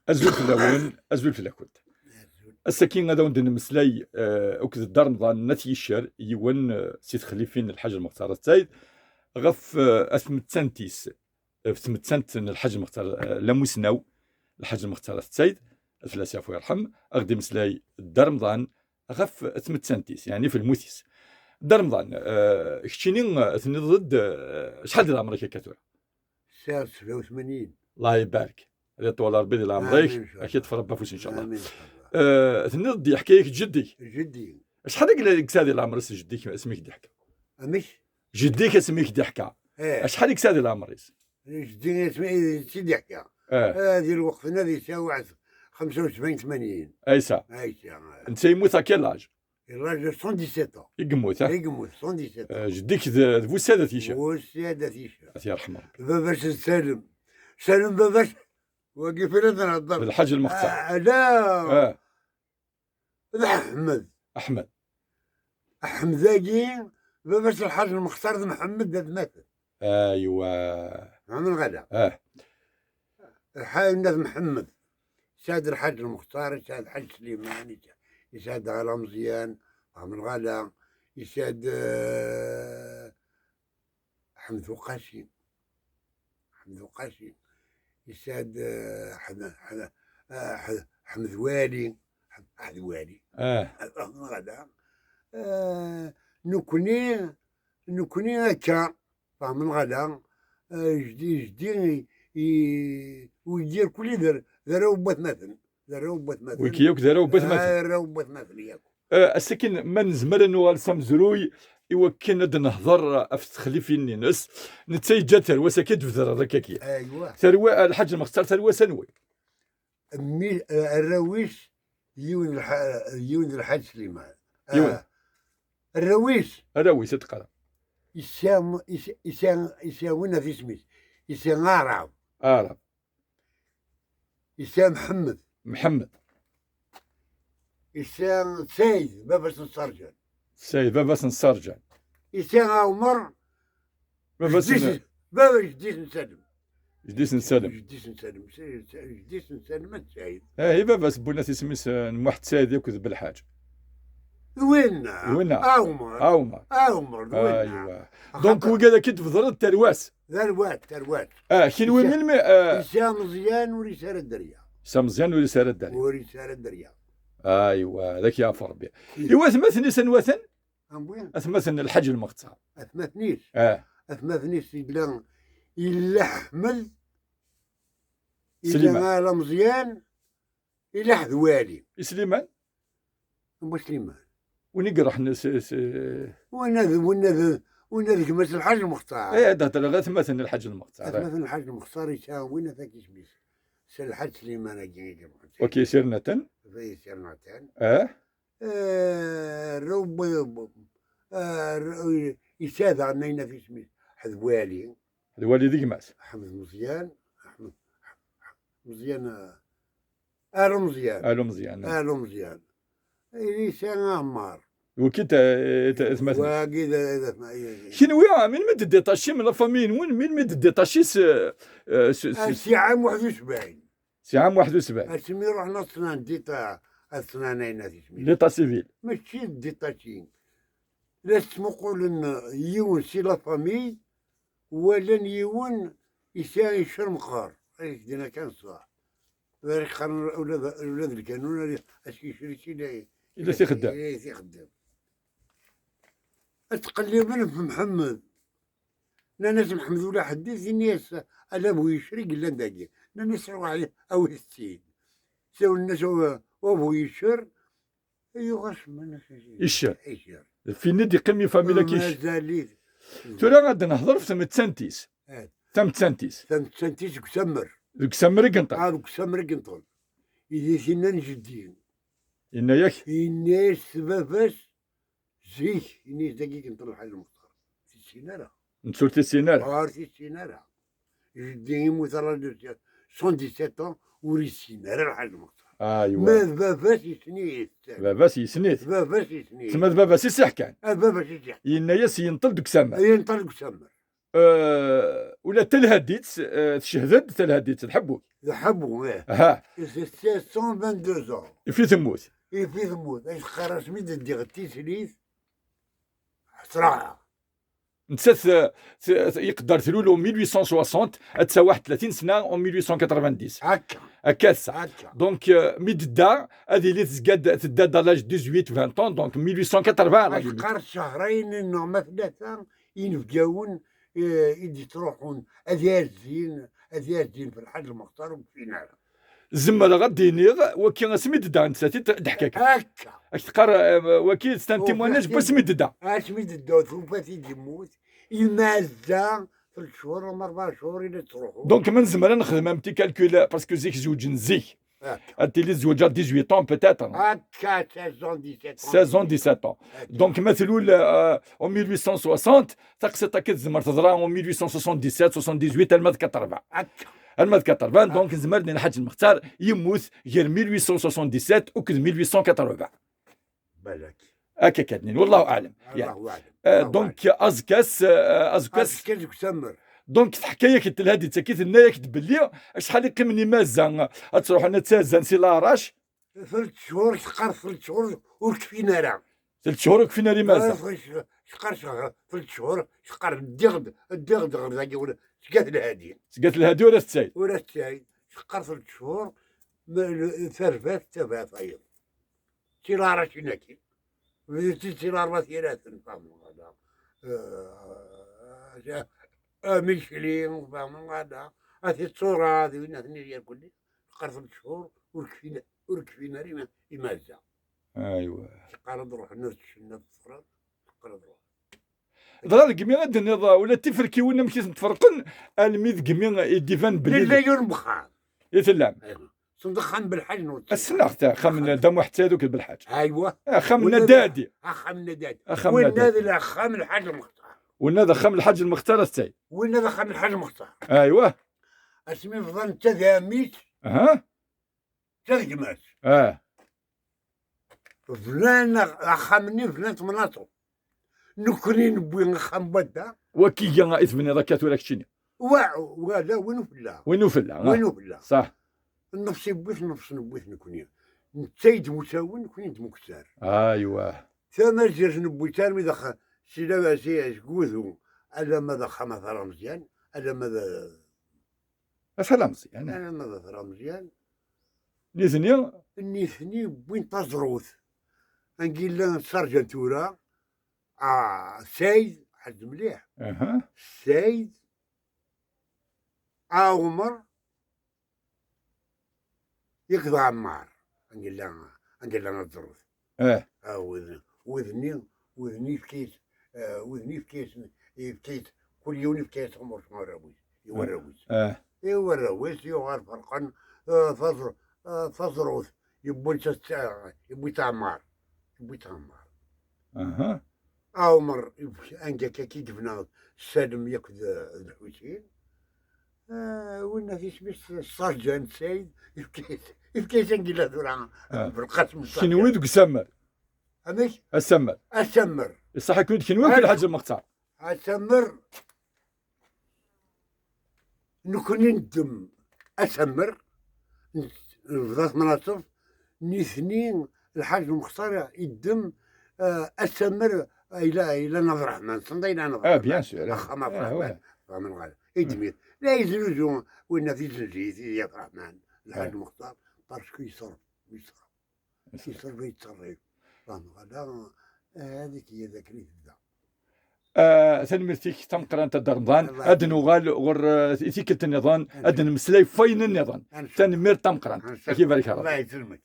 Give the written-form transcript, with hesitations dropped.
ازول في الاول ازول في الاكود السكين غادا وند نمسلاي وكذا الدار نظام نتيشر يون سيد خليفين الحاج المختار السيد غف اسمت سنتيس اسمت سنت الحاج المختار لموسناو الحاج المختار السيد الفلاسي عفو يرحم اغدي مسلاي الدار رمضان غف اسمت سنتيس يعني في الموسيس دار رمضان كشينين ثني ضد شحال ديال عمرك يا كاتورا؟ 87. الله يبارك هذا طول ربي ديال عمرك اكيد في ربي فوش ان شاء الله. امين. ثني ضد يحكي لك جدي جدي شحال قال لك سادي العمر جديك اسميك ضحكه مش جديك اسميك ضحكه شحال سادي العمر جدي اسمي سيدي حكا هذه الوقت هذه يساوي 75 80 ايسا انت يموت كي لاج الراجل 117 يقموت يقموت 117 جديك ذو الساده تيشا والساده تيشا الله يرحمه باباش سالم باباش واقف لنا نهضر الحاج المختار لا احمد ذاكي باباش الحاج المختار محمد ذات مات ايوا من غدا الحاج محمد ساد الحاج المختار ساد الحاج سليمان يساد على مزيان من غدا يساد حمد وقاسي يساد حمد والي من غدا نكوني هكا من غدا جدي ويدير كل ذراو بات مثل وكيوك ذراو بات مثل ياك السكن ما نزمر انه غالسام زروي يوكن نهضر في تخليفين الناس نتسيجا ثروه سكت في ذرا ركاكي ايوا ثروه الحاج المختار ثروه سنوي الرويش يون الحاج سليمان الرويش تقرا يساوينا في سميت يسام عرب يسام محمد يسام سيد بابا سنسرجان يسام عمر بابا جديس نسلم جديس نسلم سيد هي بابا سبونا تسميس واحد سيد ياكل بالحاج وين عمر وين دونك هو قال كنت في ضرب ترواس شنو من هشام مزيان ورسالة الدريا ايوا ذاك يا فربي ايوا ثمثني سنوثن اثمثن الحج المختار اثمثني سيدنا الا احمد سليمان على مزيان الا حذوالي سليمان ونقرح ونذ كمس الحاج المختار هذا غير ثمثن الحج المختار ثمثن الحاج المختار يساوينا ذاك اسمه سير الحاج سليمان اجي اوكي سيرنتن روب يساد عنينا في اسمه حذوالي ذيك ماس احمد مزيان آل مزيان لسان عمار وكيت ثمثن واكيد شنو من مد ديتاشي من لافامين وين من مد ديتاشي سي عام 71 اسمي رحنا صنان ديتا الصنانين هذه ديتا سيفيل ماشي ديتاشين لازم نقول ان يون سي لافامي ولا يون يساوي شرمقار هيك دينا كان صح ذلك خرن اولاد القانون اش يشري شي الا سي خدام اتقلب في محمد ناس محمد ولا حديث الناس الا بغى يشري قال داكي ناس عليه او السيد ساو الناس وابو يشر يغش من يشر في ندي قمي فاميلا كيش مازال ترى غادي نهضر في ثمت سنتيس كسمر قنطل إذا سنا نجدين إنا ياك الناس سباباش زيك الناس داكي كنطل الحاج المختار في السينارة نسولت السينارة في السينارة جدي يموت راجل 117 وري السينارة الحاج المختار ايوا ما باباش يسنيت تما باباس يسح كان باباش يسح إنا ياس ينطل دك سمر ولا تلهديت تشهدت تلهديت تحبوك يحبوا ها 122 ans. في ثموت في ثمود ايش خرج من دي غتي سليث صراحه نسات يقدر تلولو 1860 تساوى 31 سنه و 1890 هكا هكا سا هكا دونك ميددا هذه اللي تزقاد دا لاج 18 20 دونك 1880 اش قار شهرين انه ما ثلاثه ينفقاون يدي تروحون اذيازين في الحج المختار وفينا زعما غادي نيغ وكي سميددا نساتي ضحكك هكا اش تقرا وكيل ستان تيمواناج بس ميددا اش ميد الدوت وفاتي يموت يمازا 3 شهور ولا 4 شهور الى تروحوا دونك من زمان نخدم ام تي كالكول باسكو زيك زوج نزيك هكا انت اللي زوجها 18 طون بيتيتر هكا 16 16 17 دونك مثلول او 1860 تقصد كتزمر تضرا او 1877 78 الماد كتربع هكا الماد كتربع دونك زمرني الحاج المختار يموت غير 1877 وكذ 1880 بالك هكا كاتنين والله اعلم يعني الله اعلم دونك ازكاس كذا سمر دونك الحكايه كنت لهادي تاكيت لنا بلي شحال يقيمني مازال تروح انا تازان سي لاراش 3 شهور شقر 3 شهور وركفينا راه 3 شهور كفينا لي مازال شقر شهر 3 شهور شقر الدغد ذاك ولا شقات الهادي قالت الهادي ولا السايد ولا الشاي شقر 3 شهور ثرفات تبعت ايضا شي لارا شي ناكي شي لارا ثيرات فاهم هذا ميشلين فاهم هذا هذه الصورة هذه وين هذه كلها شقر 3 شهور وركفينا ريما يمازا ايوا شقر نروح نرتشنا في الصفرات شقر نروح ضرا كمي غادي نضا ولا تفركي ولا مشيت نتفرقن الميد كمي يديفان لا بلي يرمخان يتلام صندخان بالحج نوت السنة خمن دم حتى دوك بالحاج ايوا خمن دادي خمن دادي خمن وين دادي. هذا اللي خام الحاج المختار ونذا خم الحاج المختار السايد وين هذا خام الحاج المختار ايوا اسمي فضل تذاميت اها ترجمات فلان خامني فلان مناطق نكوني نبوي نخام بدا وكي جا اثمني ركات ولا كشيني ولا وينو فلا وينو فلا وينو فلا صح النفس بوث نفس نبوث نكوني نتايد مساون نكوني مكسار ايوا ثم جرج نبويتان مي دخل سي لا سي قوذو الا ماذا خما ثرى مزيان الا ماذا سلام مزيان الا ماذا ثرى مزيان نيزني نيثني بوين تزروث نقول له سارجنتورا سيد حد مليح اها سيد عمر يقضى عمار نقول له نزروث وذني في كيس في كيس كل يوم في كيس عمر يوروز يوروز يغار فرقا فزروث يبوي تعمار اها عمر انجا كي دفنا سالم ياكل الحوتين ونا في سميت السرجان سيد يبكيت نقول له ذرا بالقسم شنو ودك سمر امش السمر اسمر صح يكون شنو في الحاج المختار اسمر نكون ندم اسمر ذات مناصف نثنين الحاج المختار يدم اسمر الى نظر الرحمن صندي الى نظر بيان سور خما الرحمن فمن غير يدمير لا يزلزون وين في زنجيت يا الرحمن الحاج المختار باسكو يصرف ويتصرف فهم هذا هذيك هي ذاك اللي تبدا تنمرتيك تم قران الدرنضان ادن وغال غر تيكت النظام ادن مسلاي فين النظام تنمر تم قران كيف بارك الله الله يسلمك.